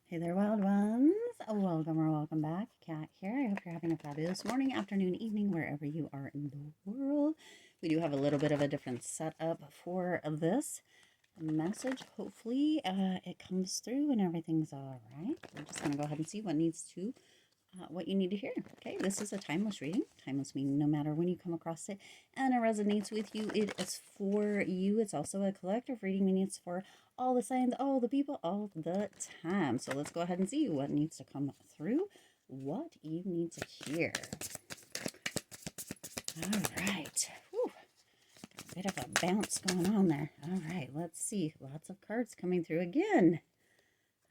Hey there, wild ones. Welcome or welcome back. Kat here. I hope you're having a fabulous morning, afternoon, evening, wherever you are in the world. We do have a little bit of a different setup for this message. Hopefully, it comes through and everything's all right. We're just going to go ahead and see what you need to hear. Okay, this is a timeless reading. Timeless meaning no matter when you come across it and it resonates with you, it is for you. It's also a collective reading, meaning it's for all the signs, all the people, all the time. So let's go ahead and see what needs to come through, what you need to hear. All right. Whew. A bit of a bounce going on there. All right, let's see. Lots of cards coming through again.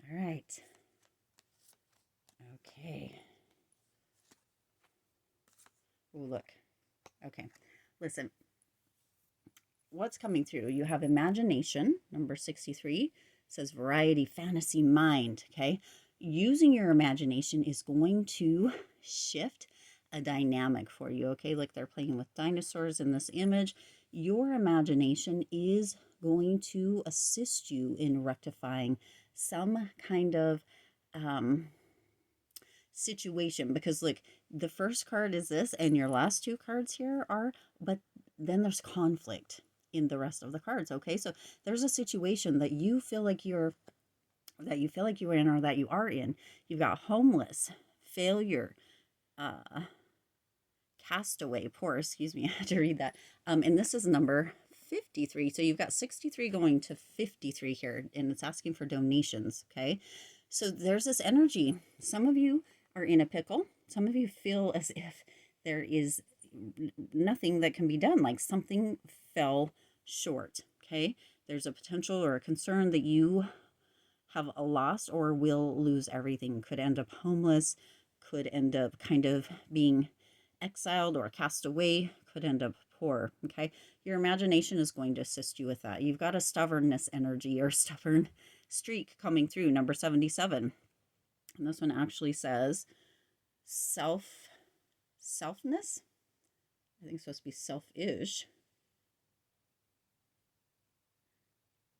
All right. Okay. Oh, look. Okay. Listen. What's coming through? You have imagination, number 63, says variety, fantasy, mind, okay? Using your imagination is going to shift a dynamic for you, okay? Like they're playing with dinosaurs in this image. Your imagination is going to assist you in rectifying some kind of situation, because like the first card is this and your last two cards here are, but then there's conflict in the rest of the cards. Okay, so there's a situation that you feel like you're in, or that you are in. You've got homeless, failure, castaway, poor, excuse me, I had to read that. And this is number 53. So you've got 63 going to 53 here, and it's asking for donations. Okay, so there's this energy. Some of you are in a pickle. Some of you feel as if there is nothing that can be done, like something fell short. Okay, there's a potential or a concern that you have a loss or will lose everything. Could end up homeless, could end up kind of being exiled or cast away, could end up poor. Okay, your imagination is going to assist you with that. You've got a stubbornness energy or stubborn streak coming through, number 77. And this one actually says selfness. I think it's supposed to be selfish.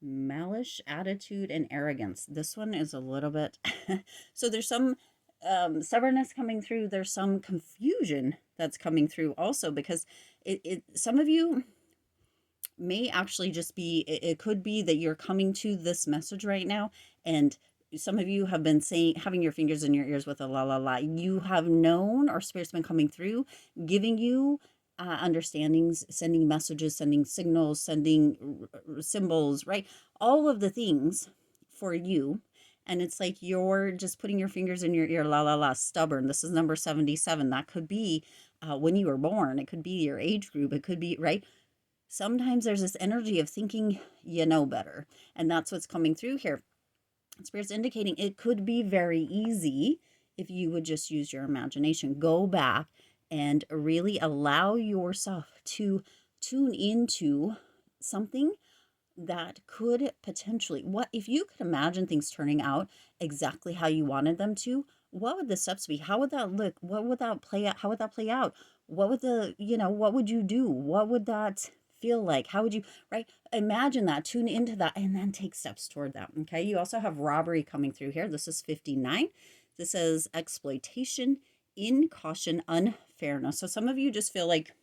Malice, attitude, and arrogance. This one is a little bit so there's some stubbornness coming through. There's some confusion that's coming through also, because some of you may actually just be, it could be that you're coming to this message right now, and some of you have been saying, having your fingers in your ears with a la la la. You have known, or spirit's been coming through, giving you understandings, sending messages, sending signals, sending symbols, right? All of the things for you. And it's like you're just putting your fingers in your ear, la la la, stubborn. This is number 77. That could be when you were born. It could be your age group. It could be, right? Sometimes there's this energy of thinking you know better. And that's what's coming through here. Spirit's indicating it could be very easy if you would just use your imagination. Go back and really allow yourself to tune into something that could potentially, what if you could imagine things turning out exactly how you wanted them to? What would the steps be? How would that look? What would that play out? How would that play out? What would what would you do? What would that feel like? How would you, right? Imagine that, tune into that, and then take steps toward that. Okay. You also have robbery coming through here. This is 59. This is exploitation, incaution, unfairness. So some of you just feel like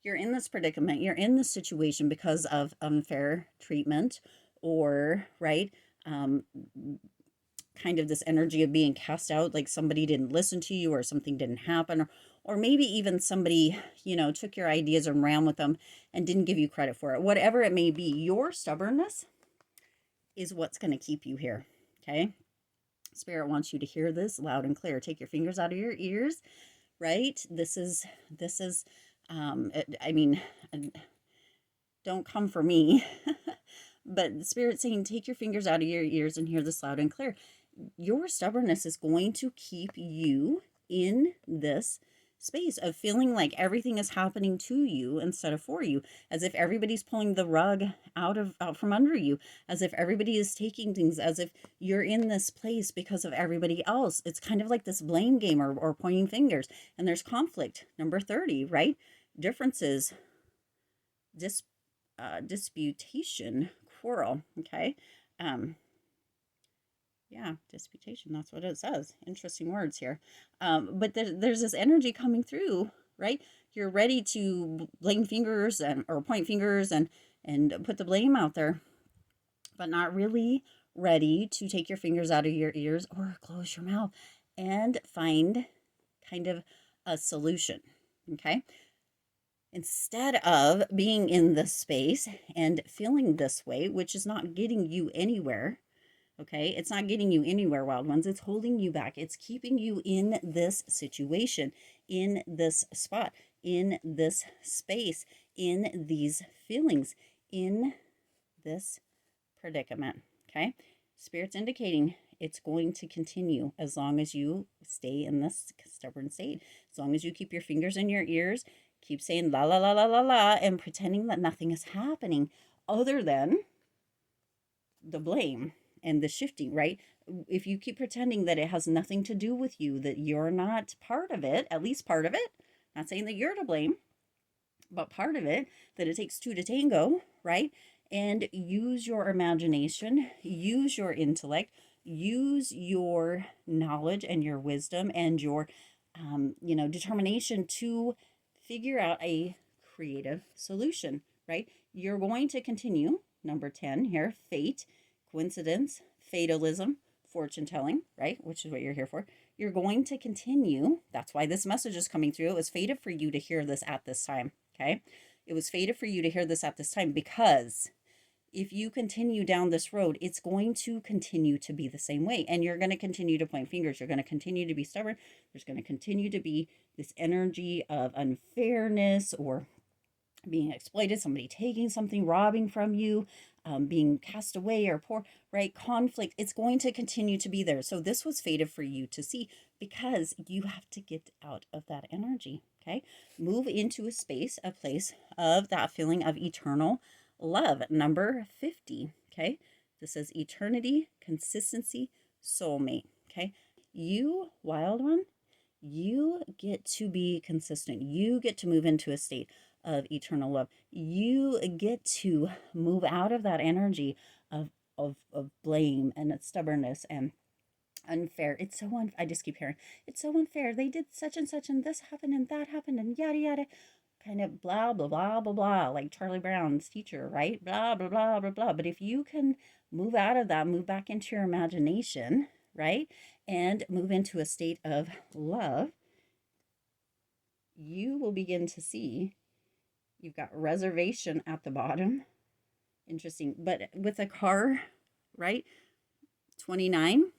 you're in this predicament, you're in this situation because of unfair treatment, or, right, kind of this energy of being cast out, like somebody didn't listen to you or something didn't happen, or maybe even somebody, took your ideas and ran with them and didn't give you credit for it. Whatever it may be, your stubbornness is what's going to keep you here, okay? Spirit wants you to hear this loud and clear. Take your fingers out of your ears, right? This is I mean, don't come for me, but the Spirit's saying, take your fingers out of your ears and hear this loud and clear. Your stubbornness is going to keep you in this space of feeling like everything is happening to you instead of for you, as if everybody's pulling the rug out from under you, as if everybody is taking things, as if you're in this place because of everybody else. It's kind of like this blame game, or pointing fingers, and there's conflict. Number 30, right? Differences, disputation, quarrel. Okay, Yeah, disputation. That's what it says. Interesting words here. But there's this energy coming through, right? You're ready to blame fingers and or point fingers and put the blame out there, but not really ready to take your fingers out of your ears or close your mouth and find kind of a solution. Okay. Instead of being in this space and feeling this way, which is not getting you anywhere. Okay, it's not getting you anywhere, wild ones. It's holding you back. It's keeping you in this situation, in this spot, in this space, in these feelings, in this predicament. Okay, Spirit's indicating it's going to continue as long as you stay in this stubborn state. As long as you keep your fingers in your ears, keep saying la la la la la la, and pretending that nothing is happening other than the blame and the shifting, right? If you keep pretending that it has nothing to do with you, that you're not part of it, at least part of it, not saying that you're to blame, but part of it, that it takes two to tango, right? And use your imagination, use your intellect, use your knowledge and your wisdom and your, determination to figure out a creative solution, right? You're going to continue, number 10 here, fate, coincidence, fatalism, fortune telling, right? Which is what you're here for. You're going to continue. That's why this message is coming through. It was fated for you to hear this at this time. Okay. It was fated for you to hear this at this time because if you continue down this road, it's going to continue to be the same way. And you're going to continue to point fingers. You're going to continue to be stubborn. There's going to continue to be this energy of unfairness or being exploited, somebody taking something, robbing from you, being cast away or poor, right? Conflict, it's going to continue to be there. So this was fated for you to see because you have to get out of that energy, okay? Move into a space, a place of that feeling of eternal love. Number 50, okay? This says eternity, consistency, soulmate, okay? You, wild one, you get to be consistent. You get to move into a state of eternal love. You get to move out of that energy of blame and stubbornness and unfair. It's so I just keep hearing it's so unfair. They did such and this happened and that happened and yada yada. Kind of blah blah blah blah blah, like Charlie Brown's teacher, right? Blah blah blah blah blah. But if you can move out of that, move back into your imagination, right? And move into a state of love, you will begin to see you've got reservation at the bottom. Interesting. But with a car, right? 29,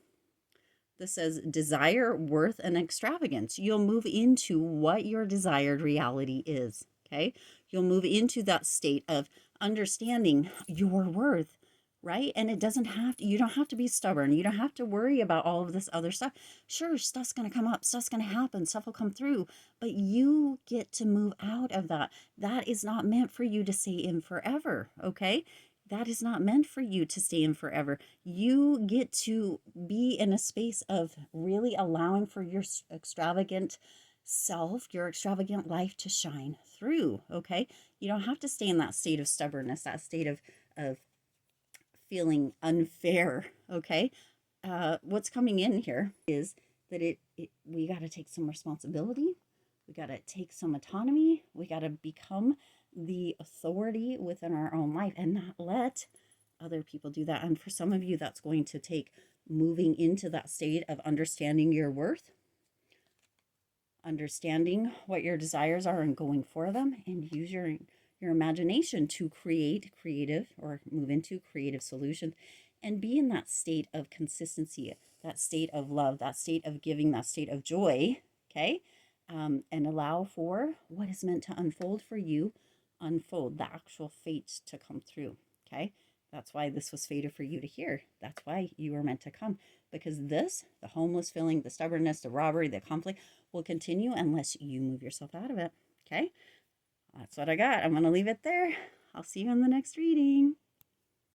this says desire, worth, and extravagance. You'll move into what your desired reality is. Okay. You'll move into that state of understanding your worth, right? And it doesn't have to, you don't have to be stubborn. You don't have to worry about all of this other stuff. Sure, stuff's going to come up, stuff's going to happen, stuff will come through, but you get to move out of that. That is not meant for you to stay in forever, okay? That is not meant for you to stay in forever. You get to be in a space of really allowing for your extravagant self, your extravagant life to shine through, okay? You don't have to stay in that state of stubbornness, that state of feeling unfair, okay? What's coming in here is that we got to take some responsibility. We got to take some autonomy. We got to become the authority within our own life and not let other people do that. And for some of you, that's going to take moving into that state of understanding your worth, understanding what your desires are and going for them, and use your imagination to create creative or move into creative solutions and be in that state of consistency, that state of love, that state of giving, that state of joy, okay? And allow for what is meant to unfold for you, unfold, the actual fate to come through, okay? That's why this was fated for you to hear. That's why you were meant to come, because this, the homeless feeling, the stubbornness, the robbery, the conflict will continue unless you move yourself out of it, okay? That's what I got. I'm going to leave it there. I'll see you in the next reading.